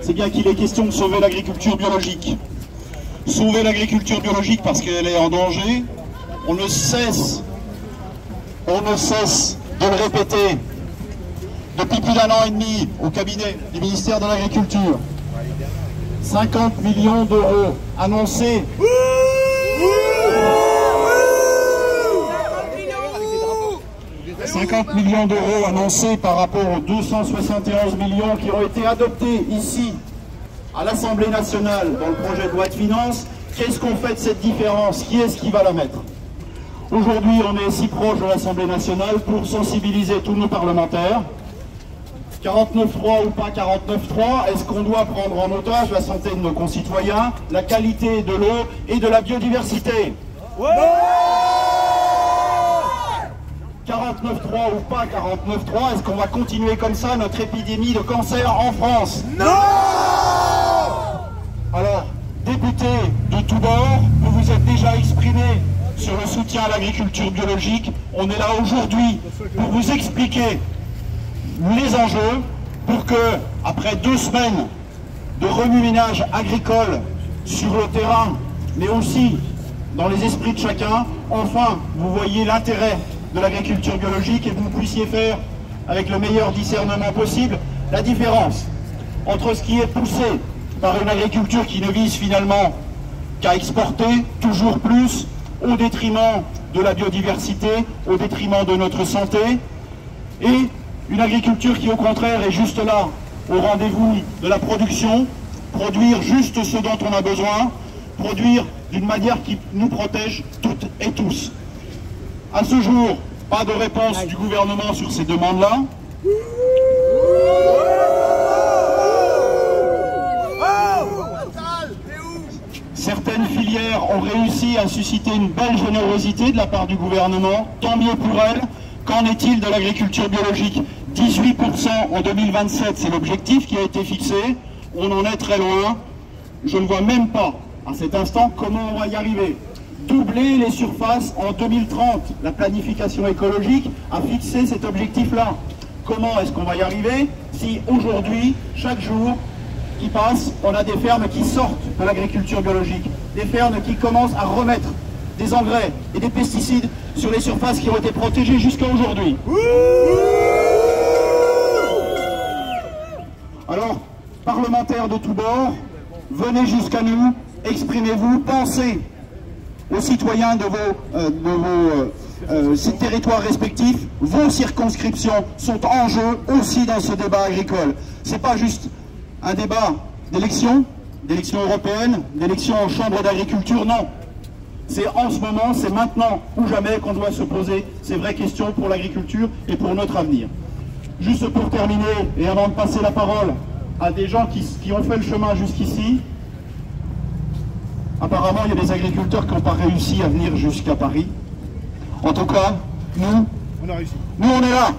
c'est bien qu'il est question de sauver l'agriculture biologique. Sauver l'agriculture biologique parce qu'elle est en danger, on ne cesse de le répéter depuis plus d'1 an et demi au cabinet du ministère de l'Agriculture. 50 millions d'euros annoncés. 50 millions d'euros annoncés par rapport aux 271 millions qui ont été adoptés ici à l'Assemblée nationale dans le projet de loi de finances. Qu'est-ce qu'on fait de cette différence? Qui est-ce qui va la mettre? Aujourd'hui, on est si proche de l'Assemblée nationale pour sensibiliser tous nos parlementaires. 49.3 ou pas 49.3, est-ce qu'on doit prendre en otage la santé de nos concitoyens, la qualité de l'eau et de la biodiversité? Ouais. 49.3 ou pas 49.3, est-ce qu'on va continuer comme ça notre épidémie de cancer en France? Non. Alors, députés de tous bords, vous vous êtes déjà exprimés sur le soutien à l'agriculture biologique. On est là aujourd'hui pour vous expliquer les enjeux, pour que, après 2 semaines de remue-ménage agricole sur le terrain, mais aussi dans les esprits de chacun, enfin, vous voyez l'intérêt de l'agriculture biologique et vous puissiez faire, avec le meilleur discernement possible, la différence entre ce qui est poussé par une agriculture qui ne vise finalement qu'à exporter toujours plus, au détriment de la biodiversité, au détriment de notre santé, et une agriculture qui au contraire est juste là, au rendez-vous de la production, produire juste ce dont on a besoin, produire d'une manière qui nous protège toutes et tous. À ce jour, pas de réponse du gouvernement sur ces demandes-là. Certaines filières ont réussi à susciter une belle générosité de la part du gouvernement, tant mieux pour elles. Qu'en est-il de l'agriculture biologique? 18% en 2027, c'est l'objectif qui a été fixé. On en est très loin. Je ne vois même pas, à cet instant, comment on va y arriver. Doubler les surfaces en 2030. La planification écologique a fixé cet objectif-là. Comment est-ce qu'on va y arriver si aujourd'hui, chaque jour qui passe, on a des fermes qui sortent de l'agriculture biologique, des fermes qui commencent à remettre des engrais et des pesticides sur les surfaces qui ont été protégées jusqu'à aujourd'hui. Alors, parlementaires de tous bords, venez jusqu'à nous, exprimez-vous, pensez aux citoyens de vos territoires respectifs. Vos circonscriptions sont en jeu aussi dans ce débat agricole. C'est pas juste un débat d'élection européenne, d'élection en chambre d'agriculture, non. C'est en ce moment, c'est maintenant ou jamais qu'on doit se poser ces vraies questions pour l'agriculture et pour notre avenir. Juste pour terminer, et avant de passer la parole à des gens qui ont fait le chemin jusqu'ici, apparemment il y a des agriculteurs qui n'ont pas réussi à venir jusqu'à Paris. En tout cas, nous, on est là.